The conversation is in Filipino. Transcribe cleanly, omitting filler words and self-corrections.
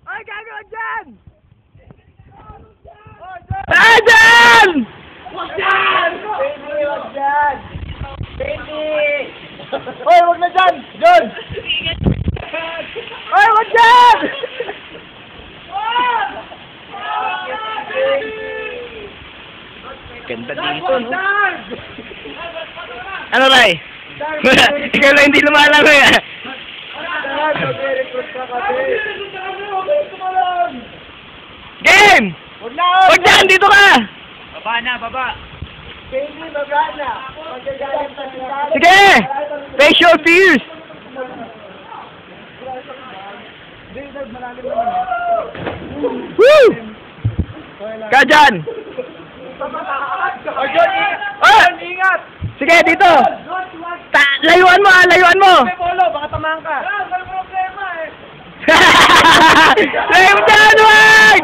Ay, gano'n dyan! Ayan! Wag dyan! Baby, wag dyan! Baby! Hoy, wag na dyan! John! Ay, wag dyan! Ganda dito, no? Ano, Ray? Ikaw lang hindi lumalangoy, ah. Game! Wag dyan, dito ka! Baba na, baba. Baby, baba na. Magagalit na sila. Sige! Face your fears! Woo! Ka dyan! Oh, John, Ah! ingat! Sige, dito! Layuan mo, layuan mo! May polo, baka tamaan ka. Wala problema eh. Layuan dyan, wag!